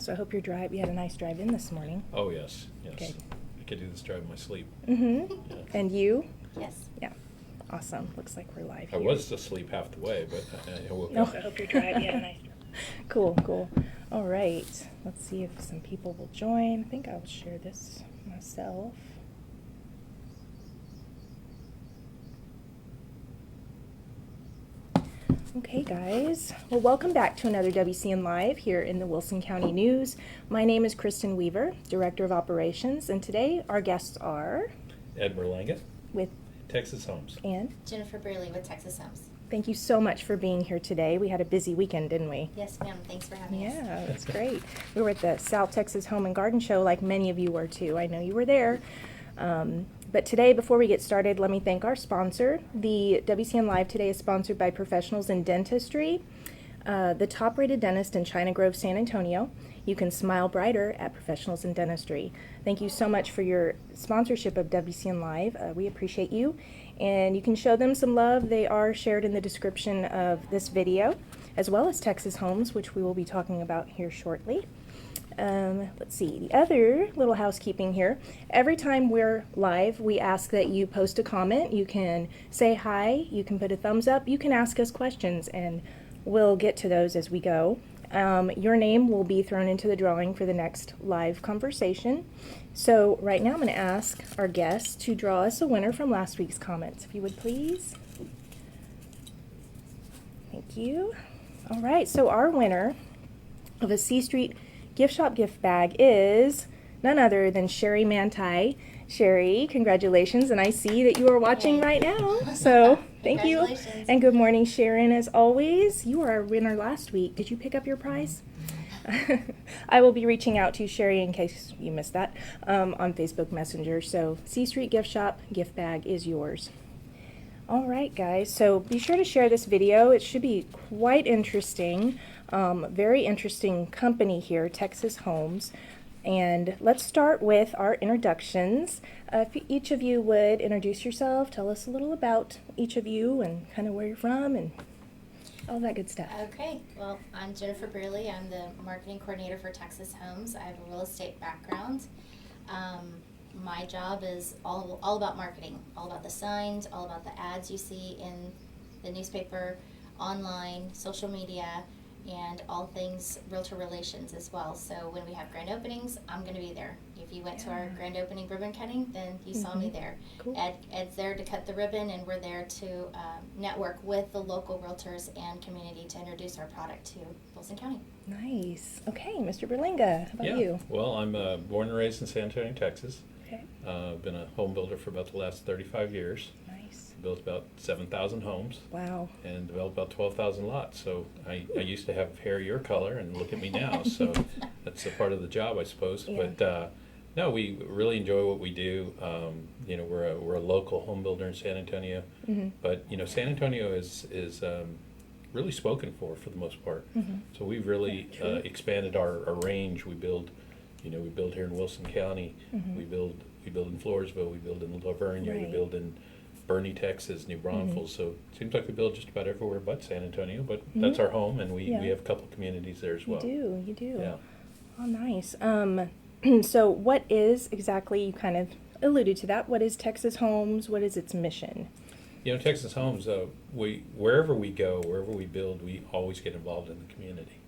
so I hope you had a nice drive in this morning. Oh, yes, yes. Okay. I could do this drive in my sleep. Mm-hmm. Yeah. And you? Yes. Yeah. Awesome. Looks like we're live I here. was asleep half the way, but I woke No, up. I hope your drive, you had a nice drive. Cool, cool. All right. Let's see if some people will join. I think I'll share this myself. Okay, guys. Well, welcome back to another WCN Live here in the Wilson County News. My name is Kristen Weaver, Director of Operations, and today our guests are Ed Berlanga with Texas Homes. and Jennifer Brearley with Texas Homes. thank you so much for being here today. We had a busy weekend, didn't we? Yes, ma'am. Thanks for having us. Yeah, that's great. We were at the South Texas Home and Garden Show, like many of you were too. I know you were there. But today, before we get started, let me thank our sponsor. The WCN Live today is sponsored by Professionals in Dentistry, the top-rated dentist in China Grove, San Antonio. You can smile brighter at Professionals in Dentistry. Thank you so much for your sponsorship of WCN Live. We appreciate you. And you can show them some love. They are shared in the description of this video, as well as Texas Homes, which we will be talking about here shortly. Let's see, the other little housekeeping here. Every time we're live, we ask that you post a comment. You can say hi, you can put a thumbs up, you can ask us questions, and we'll get to those as we go. Your name will be thrown into the drawing for the next live conversation. So right now I'm going to ask our guests to draw us a winner from last week's comments, if you would please. Thank you. All right, so our winner of a C Street Gift Shop gift bag is none other than Sherry Manti. Sherry, congratulations, and I see that you are watching right now, so thank you. Congratulations. And good morning, Sharon, as always. You were our winner last week. Did you pick up your prize? I will be reaching out to Sherry in case you missed that on Facebook Messenger. So C Street Gift Shop gift bag is yours. All right, guys, so be sure to share this video. It should be quite interesting. Very interesting company here, Texas Homes. And let's start with our introductions. If each of you would introduce yourself, tell us a little about each of you and kind of where you're from and all that good stuff. Okay. Well, I'm Jennifer Brearley. I'm the marketing coordinator for Texas Homes. I have a real estate background. My job is all about marketing, all about the signs, all about the ads you see in the newspaper, online, social media, and all things realtor relations as well. So when we have grand openings, I'm going to be there. If you went to our grand opening ribbon cutting, then you saw me there. Cool. Ed's there to cut the ribbon, and we're there to network with the local realtors and community to introduce our product to Wilson County. Nice. Okay, Mr. Berlanga, how about you? Well, I'm born and raised in San Antonio, Texas. Okay. Been a home builder for about the last 35 years. Nice. Built about 7,000 homes Wow. and developed about 12,000 lots. So I used to have hair your color, and look at me now. So that's a part of the job, I suppose. Yeah. But no, we really enjoy what we do. You know, we're a local home builder in San Antonio. Mm-hmm. But you know, San Antonio is really spoken for the most part. Mm-hmm. So we've really Yeah, true. expanded our range. We build here in Wilson County. Mhm. We build in Floresville. We build in Lavernia. We Right. build in Bernie, Texas, New Braunfels. So it seems like we build just about everywhere but San Antonio. But that's our home, and we Yeah. have a couple communities there as well. You do. Yeah. Oh, nice. So what is exactly, you kind of alluded to that, what is Texas Homes? What is its mission? You know, Texas Homes, wherever we go, wherever we build, we always get involved in the community.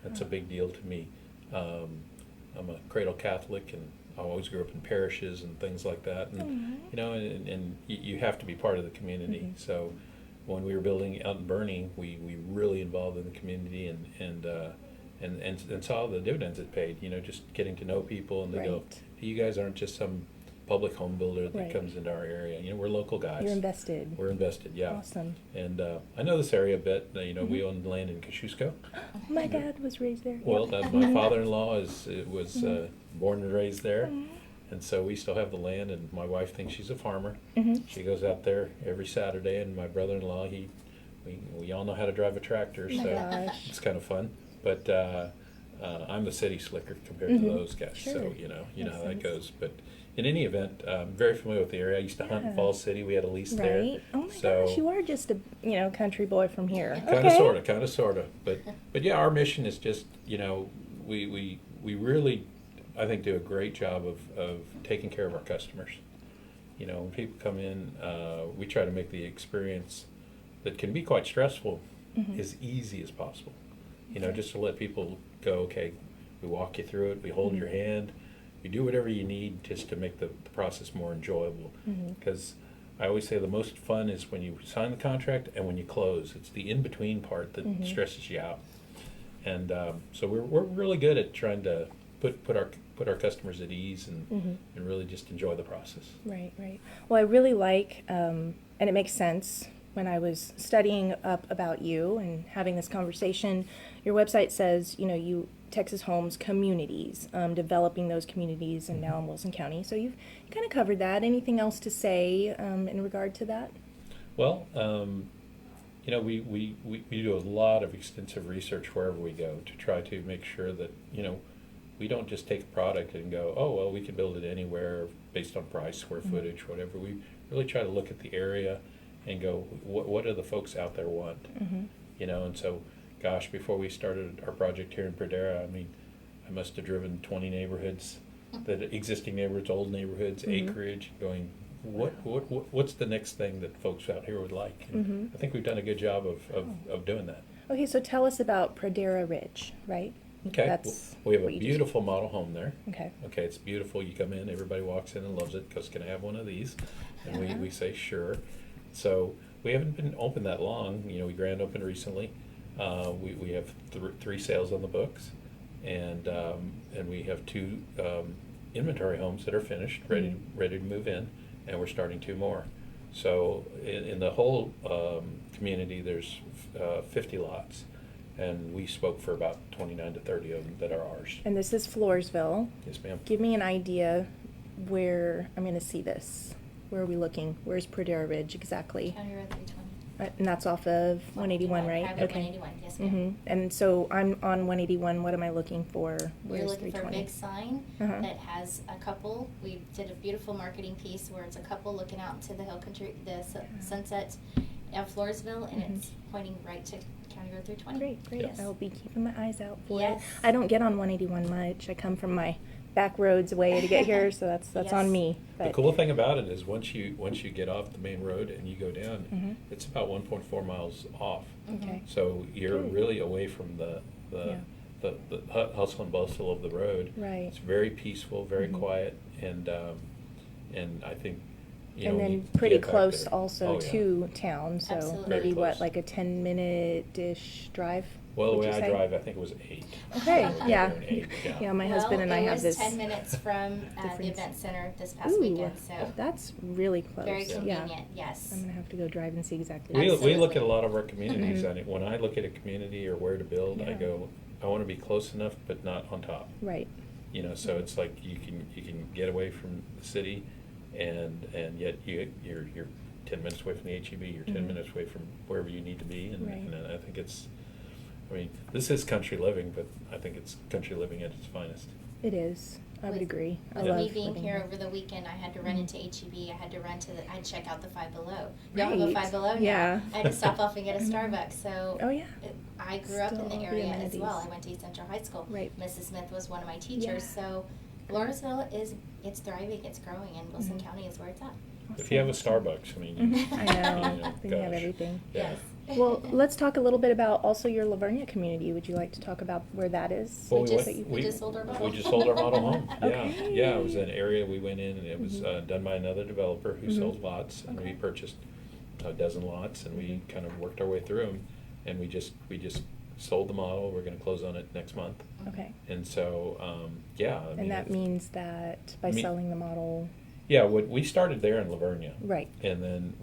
That's a big deal to me. I'm a cradle Catholic, and I always grew up in parishes and things like that. And you know, and you have to be part of the community. Mhm. So when we were building out in Bernie, we really involved in the community and saw the dividends it paid. You know, just getting to know people, and they go, Right. "You guys aren't just some public home builder that Right. comes into our area. You know, we're local guys. You're invested. We're invested, yeah. Awesome. And I know this area a bit. You know, we own land in Kosciuszko. My dad was raised there. Well, Yep. my father-in-law was born and raised there, Mhm. and so we still have the land. And my wife thinks she's a farmer. Mhm. She goes out there every Saturday, and my brother-in-law, we all know how to drive a tractor, Oh my so gosh. it's kind of fun. But I'm the city slicker compared to Mhm. those guys, Sure. so you know Makes how that sense. goes. But in any event, I'm very familiar with the area. I used to hunt in Yeah. Falls City. We had a lease there. Right. Oh my So- gosh, you are just a country boy from here. Kind of, Okay. kind of, sorta. But yeah, our mission is just, you know, we we really, I think, do a great job of taking care of our customers. You know, when people come in, we try to make the experience that can be quite stressful as easy as possible. You know, just to let people go, okay, we walk you through it, we hold your hand, we do whatever you need just to make the process more enjoyable. Because I always say the most fun is when you sign the contract and when you close. It's the in-between part that stresses you out. And so we're really good at trying to put our customers at ease and really just enjoy the process. Right, right. Well, I really like, and it makes sense, when I was studying up about you and having this conversation, your website says, you know, you Texas Homes communities, developing those communities, and now in Wilson County. So you've kind of covered that. Anything else to say in regard to that? Well, you know, we do a lot of extensive research wherever we go to try to make sure that, you know, we don't just take a product and go, oh, well, we can build it anywhere based on price, square footage, whatever. We really try to look at the area and go, what do the folks out there want? You know, and so, gosh, before we started our project here in Pradera, I mean, I must have driven 20 neighborhoods, that existing neighborhoods, old neighborhoods, acreage, going, what's the next thing that folks out here would like? And I think we've done a good job of doing that. Okay, so tell us about Pradera Ridge, right? Okay, That's we have what a you do. beautiful model home there. Okay. Okay, it's beautiful. You come in, everybody walks in and loves it because can I have one of these? And we say sure. So we haven't been open that long. You know, we grand opened recently. We have three sales on the books, and we have two inventory homes that are finished, ready to move in, and we're starting two more. So in the whole community, there's 50 lots. And we spoke for about 29 to 30 of them that are ours. And this is Floresville. Yes, ma'am. Give me an idea where I'm going to see this. Where are we looking? Where's Pradera Ridge exactly? County Road 320. And that's off of 181, right? Highway 181, yes, ma'am. And so I'm on 181. What am I looking for? We're Where's looking for a 320? big sign Uh-huh. that has a couple. We did a beautiful marketing piece where it's a couple looking out into the hill country, the sunset of Floresville, and it's pointing right to County Road 320. Great. Yes. I'll be keeping my eyes out for Yes. it. I don't get on 181 much. I come from my back roads way to get here, so that's Yes. on me. The But cool thing about it is once you get off the main road and you go down, it's about 1.4 miles off. Okay. So you're Good. really away from the hustle and bustle of the road. Right. It's very peaceful, very quiet, and I think, you and know, then you pretty get back close there. also Oh, yeah. to town, so Absolutely. maybe Very what, close. like a 10-minute-ish drive? Well, the would way you I say? drive, I think it was 8. Okay, So we're yeah. doing 8, Yeah, my husband and I have this. It was 10 minutes from the difference. event center this past Ooh, weekend, so that's really close. very Yeah. convenient, yes. I'm gonna have to go drive and see exactly. We Absolutely. look at a lot of our communities. Mhm. I think when I look at a community or where to build, I Yeah. go, I want to be close enough, but not on top. Right. You know, so it's like you can get away from the city, and yet you're 10 minutes away from the HEB. You're 10 Mhm. minutes away from wherever you need to be, and Right. I think it's. I mean, this is country living, but I think it's country living at its finest. It is. I would With- agree. I With love me being living here over the weekend, I had to run Mhm. into HEB. I had to run to I'd check out the Five Below. Y'all have a Right. Five Below now. Yeah. I had to stop off and get a Mhm. Starbucks. So Oh, yeah. I grew up Still in the all the area as amenities. well. I went to East Central High School. Right. Mrs. Smith was one of my teachers. Yeah. So Floresville it's thriving, it's growing, and Wilson Mhm. County is where it's at. If you have a Awesome. Starbucks, I mean, you, I know. you know, Then you have gosh. everything. Yeah. Yes. Well, let's talk a little bit about also your Lavernia community. Would you like to talk about where that is? Well, We just- That you- we just sold our model. We just sold our model home. Yeah, Okay. yeah. It was an area we went in, and it was Mhm. done by another developer who Mhm. sold lots, and we Okay. purchased a dozen lots, and we kind of worked our way through them, and we just sold the model. We're going to close on it next month, Okay. and so yeah. I mean, And that means that by Me- selling the model, yeah. We started there in Lavernia, right? and then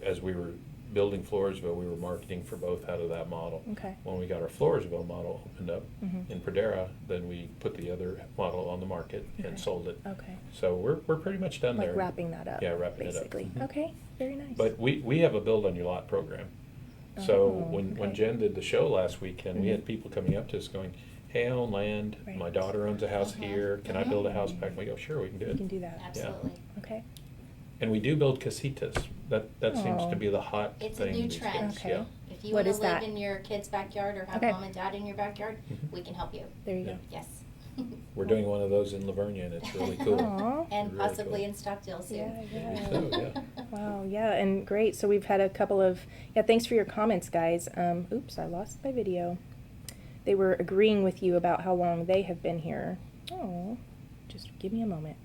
as we were building Floresville, we were marketing for both out of that model. Okay. When we got our Floresville model opened up Mhm. in Pradera, then we put the other model on the market Okay. and sold it. Okay. So we're pretty much done there. Like wrapping that up. Yeah, wrapping it up. basically. Mhm. Okay. Very nice. But we have a build on your lot program. So Oh, when okay. Jen did the show last weekend, we Mhm. had people coming up to us going, "Hey, I own land. Right. My daughter owns a house Mhm. here. Can I build a house back?" We go, "Sure, we can do you it." can do that. Absolutely. Okay. And we do build casitas. That seems Oh. to be the hot It's a thing new these trend. days. Okay. Yeah. If you What want to is live that? in your kid's backyard or have Okay. mom and dad in your backyard, Mhm. we can help you. There you Yeah. go. Yes. We're doing one of those in Livonia, and it's really cool. Aw. And Really possibly cool. in Stockdale soon. Yeah, Maybe yeah. so, yeah. Wow, yeah, and great. So we've had a couple of, yeah, thanks for your comments, guys. Oops, I lost my video. They were agreeing with you about how long they have been here. Oh, just give me a moment.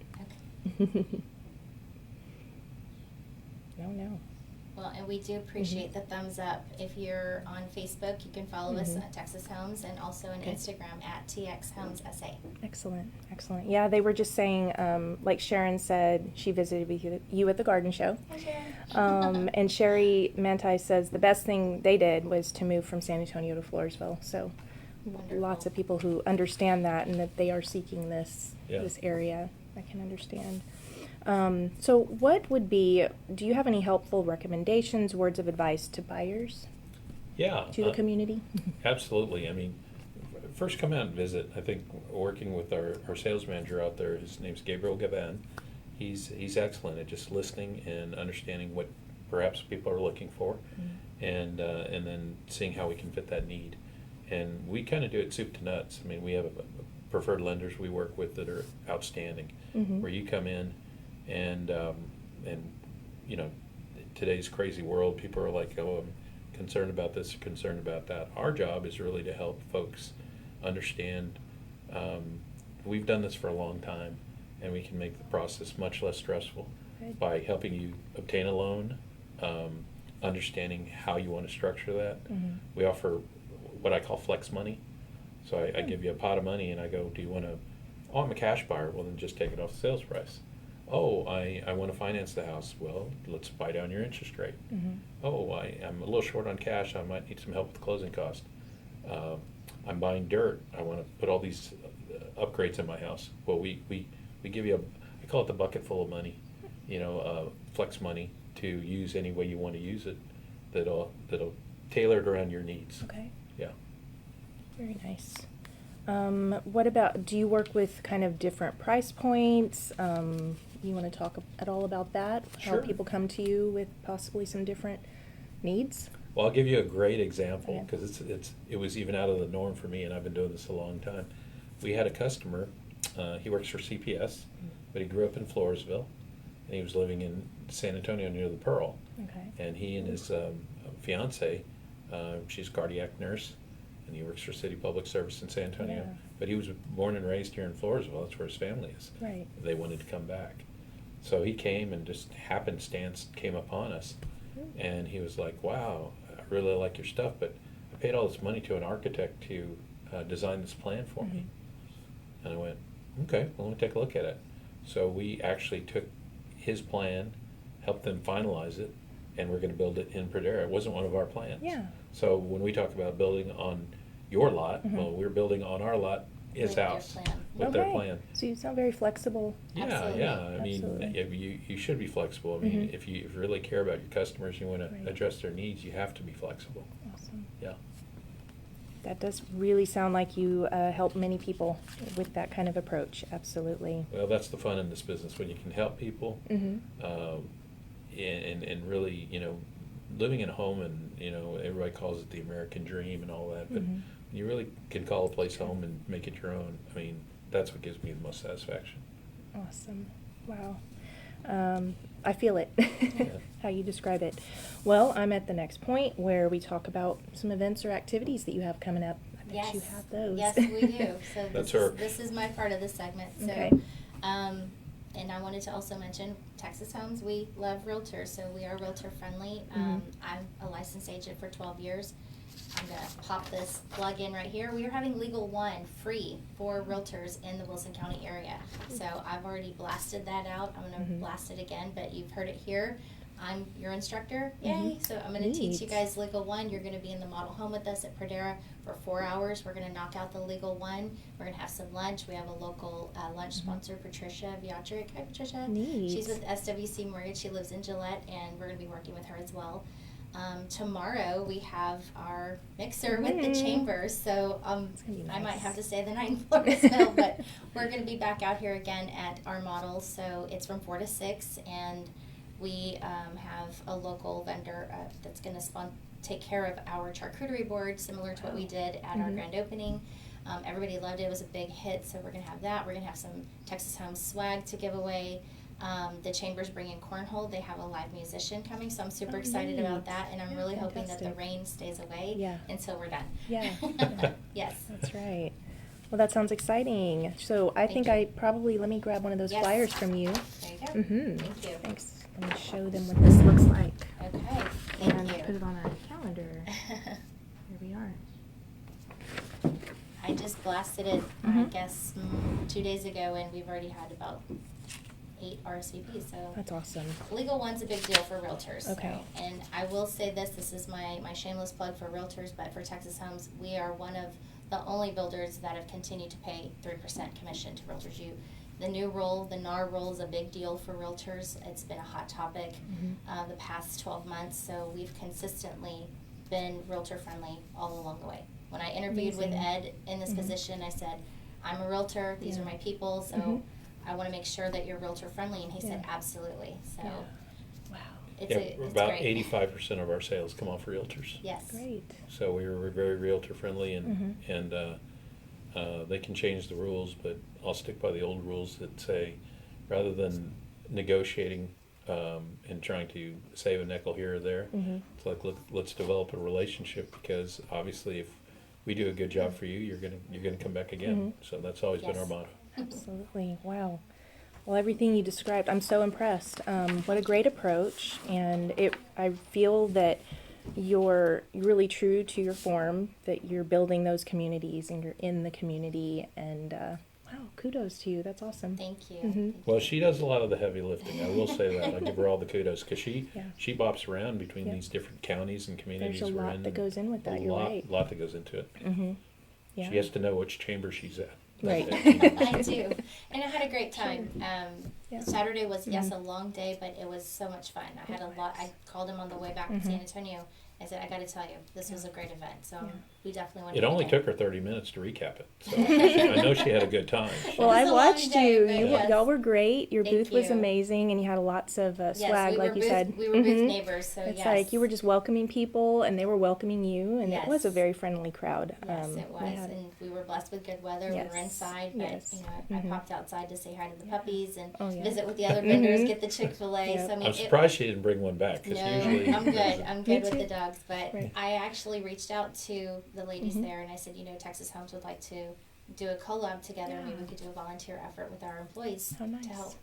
Okay. No. Well, and we do appreciate the thumbs up. If you're on Facebook, you can follow us at Texas Homes, and also on Okay. Instagram at TX Homes SA. Excellent, excellent. Yeah, they were just saying, like Sharon said, she visited with you at the garden show. Hi, Sharon. And Sherry Manti says the best thing they did was to move from San Antonio to Floresville. So Wonderful. lots of people who understand that and that they are seeking this Yeah. this area. I can understand. So what would be, do you have any helpful recommendations, words of advice to buyers, Yeah. to the community? Absolutely. I mean, first come out and visit. I think working with our sales manager out there, his name's Gabriel Gavan. He's excellent at just listening and understanding what perhaps people are looking for, and then seeing how we can fit that need. And we kind of do it soup to nuts. I mean, we have preferred lenders we work with that are outstanding, where you come in and you know, today's crazy world, people are like, oh, I'm concerned about this, concerned about that. Our job is really to help folks understand. We've done this for a long time, and we can make the process much less stressful Good. by helping you obtain a loan, understanding how you want to structure that. We offer what I call flex money. So I give you a pot of money, and I go, do you want to, oh, I'm a cash buyer. Well, then just take it off the sales price. Oh, I want to finance the house. Well, let's buy down your interest rate. Oh, I'm a little short on cash. I might need some help with closing cost. I'm buying dirt. I want to put all these upgrades in my house. Well, we give you I call it the bucket full of money, flex money to use any way you want to use it, that'll tailor it around your needs. Okay. Yeah. Very nice. What about, do you work with kind of different price points? You want to talk at all about that? Sure. How people come to you with possibly some different needs? Well, I'll give you a great example, Okay. because it was even out of the norm for me, and I've been doing this a long time. We had a customer, he works for CPS, but he grew up in Floresville, and he was living in San Antonio near the Pearl. Okay. And he and his fiance, she's a cardiac nurse, and he works for City Public Service in San Antonio. Yeah. But he was born and raised here in Floresville. That's where his family is. Right. They wanted to come back. So he came, and just happenstance came upon us. And he was like, wow, I really like your stuff, but I paid all this money to an architect to design this plan for me. And I went, okay, well, let me take a look at it. So we actually took his plan, helped them finalize it, and we're going to build it in Pradera. It wasn't one of our plans. Yeah. So when we talk about building on your lot, well, we're building on our lot, his With their house, plan. with their Okay. plan. So you sound very flexible. Yeah, Absolutely. yeah. I mean, Absolutely. you should be flexible. I mean, if you really care about your customers, you want to Right. address their needs, you have to be flexible. Awesome. Yeah. That does really sound like you help many people with that kind of approach. Absolutely. Well, that's the fun in this business, when you can help people, and really, living in a home, and everybody calls it the American dream and all that, but you really can call a place home and make it your own. I mean, that's what gives me the most satisfaction. Awesome. Wow. I feel it, Yeah. how you describe it. Well, I'm at the next point where we talk about some events or activities that you have coming up. I bet Yes. you have those. Yes, we do. So That's this is my part of the segment. So, Okay. and I wanted to also mention Texas Homes. We love realtors, so we are realtor friendly. Mhm. I'm a licensed agent for 12 years. I'm gonna pop this plug in right here. We are having Legal One free for realtors in the Wilson County area. So I've already blasted that out. I'm gonna blast it again, but you've heard it here. I'm your instructor, yay! So I'm gonna teach you Neat. guys Legal One. You're gonna be in the model home with us at Pradera for 4 hours. We're gonna knock out the Legal One. We're gonna have some lunch. We have a local lunch sponsor, Patricia Viatric. Hi, Patricia. Neat. She's with SWC Mortgage. She lives in Gillette, and we're gonna be working with her as well. Tomorrow we have our mixer with the chambers, so It's gonna be I might nice. have to stay the night in Floresville, but we're going to be back out here again at our model. So it's from 4 to 6, and we have a local vendor that's going to take care of our charcuterie board, similar to what we did at our grand opening. Everybody loved it. It was a big hit, so we're going to have that. We're going to have some Texas Homes swag to give away. The Chamber's bringing cornhole. They have a live musician coming, so I'm super excited neat. about that, and I'm Yeah, really hoping that the fantastic. rain stays away Yeah. until we're done. Yeah. Yes. That's right. Well, that sounds exciting. So I think you. I probably, let me grab one of those Yes. flyers from you. There you go. Mm-hmm. Thank you. Thanks. Let me show them what this looks like. Okay. And Thank put you. it on a calendar. Here we are. I just blasted it, I Mhm. guess, 2 days ago, and we've already had about 8 RSVPs, so. That's awesome. Legal one's a big deal for realtors. Okay. So, and I will say this is my shameless plug for realtors, but for Texas Homes, we are one of the only builders that have continued to pay 3% commission to realtors. The new rule, the NAR rule, is a big deal for realtors. It's been a hot topic Mhm. the past 12 months, so we've consistently been realtor friendly all along the way. When I interviewed with Amazing. Ed in this Mhm. position, I said, I'm a realtor, these Yeah. are my people, so Mhm. I want to make sure that you're realtor friendly, and he said, Yeah. absolutely. So Yeah. Wow. it's About great. 85% of our sales come off realtors. Yes. Great. So we were very realtor friendly, Mhm. and they can change the rules, but I'll stick by the old rules that say, rather than negotiating and trying to save a nickel here or there, Mhm. it's like, look, let's develop a relationship, because obviously if we do a good job for you, you're gonna come back again. Mhm. So that's always been our Yes. motto. Absolutely. Wow. Well, everything you described, I'm so impressed. What a great approach, and I feel that you're really true to your form, that you're building those communities and you're in the community, and wow, kudos to you. That's awesome. Thank you. Mhm. Thank Well, you. she does a lot of the heavy lifting. I will say that. I give her all the kudos, because Yeah. she bops around between Yeah. these different counties and communities There's a we're lot in. that goes in with that. A You're lot, right. lot that goes into it. Mm-hmm. Yeah. She has to know which chamber she's at. Right. I do, and I had a great time. Yeah. Saturday was yes Mhm. a long day, but it was so much fun. I had a It lot. was. I called him on the way back Mhm. to San Antonio. I said, I got to tell you, this was a great event. So Yeah. we definitely want. It to only again. took her 30 minutes to recap it. So I know she had a good time. Well, It I was a long watched day, you. but You yes. y'all were great. Your Thank booth was you. amazing, and you had lots of Yes, swag, we like were you booth, said. we were booth Mhm. neighbors. So It's yes. like you were just welcoming people, and they were welcoming you, and it was a Yes. very friendly crowd. Yes, it we was, had- and we were blessed with good weather. We were Yes, inside, but yes. you know, I Mhm. popped outside to say hi to the Yeah. puppies and Oh, yeah. visit with the other vendors, Mhm. get the Chick-fil-A. Yep. So I mean, I'm surprised she didn't bring one back, because No, usually. I'm good. I'm Me good with too. the dogs. But Right. I actually reached out to the ladies Mhm. there and I said, you know, Texas Homes would like to do a collab together. Yeah. Maybe we could do a volunteer effort with our employees How nice. to help.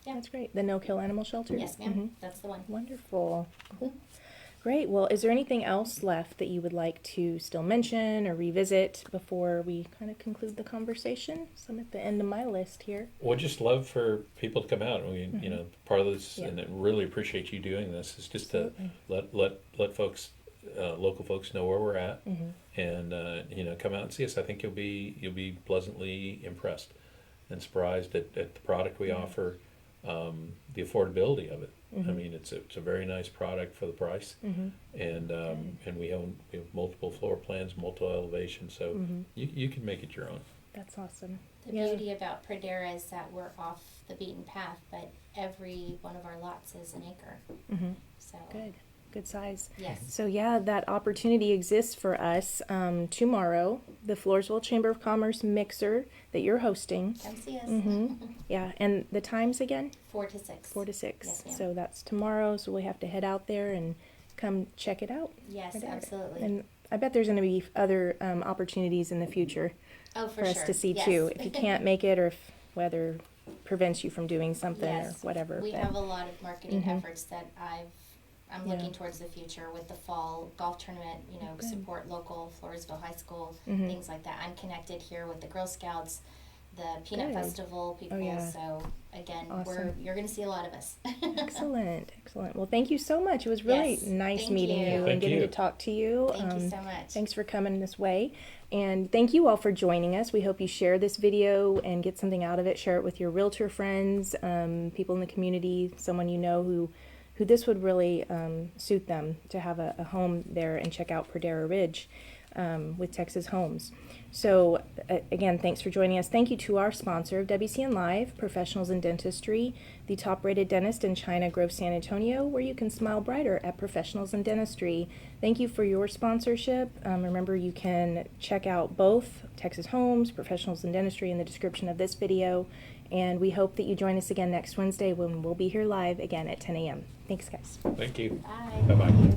Yeah. That's great. The No Kill Animal Shelter? Yes, ma'am. Mhm. That's the one. Wonderful. Cool. Great. Well, is there anything else left that you would like to still mention or revisit before we kind of conclude the conversation? So I'm at the end of my list here. Would just love for people to come out. You know, part of this, Yeah. and I really appreciate you doing this, is just Absolutely. to let folks, local folks, know where we're at, Mhm. and you know, come out and see us. I think you'll be pleasantly impressed and surprised at the product we offer, the affordability of it. I Mhm. mean, it's a very nice product for the price, Mhm. and we have multiple floor plans, multiple elevations, so Mhm. you can make it your own. That's awesome. The Yeah. beauty about Pradera is that we're off the beaten path, but every one of our lots is an acre. Mhm. So Good. Good size. yes. So yeah, that opportunity exists for us tomorrow. The Floresville Chamber of Commerce mixer that you're hosting. Come see us. Mhm. Yeah, and the times again? 4 to 6. 4 to 6. Yes, ma'am. So that's tomorrow. So we have to head out there and come check it out. Yes, Right out. absolutely. And I bet there's going to be other opportunities in the future Oh, for for sure. us to see Yes. too. If you can't make it, or if weather prevents you from doing something Yes. or whatever. We but- have a lot of marketing Mhm. efforts that I'm Yeah. looking towards the future with the fall golf tournament, you know, Good. support local Floresville High School, Mhm. things like that. I'm connected here with the Girl Scouts, the Peanut Good. Festival people. yeah. So again, Awesome. you're going to see a lot of us. Excellent, excellent. Well, thank you so much. It was really Yes, nice thank meeting you. you and Thank getting you. to talk to you. Thank you so much. Thanks for coming this way. And thank you all for joining us. We hope you share this video and get something out of it. Share it with your realtor friends, people in the community, someone you know who this would really suit them to have a home there and check out Pradera Ridge. with Texas Homes. So again, thanks for joining us. Thank you to our sponsor of WCN Live, Professionals in Dentistry, the top-rated dentist in China Grove, San Antonio, where you can smile brighter at Professionals in Dentistry. Thank you for your sponsorship. Remember, you can check out both Texas Homes, Professionals in Dentistry in the description of this video. And we hope that you join us again next Wednesday when we'll be here live again at 10 a.m. Thanks, guys. Thank you. Bye. Bye-bye.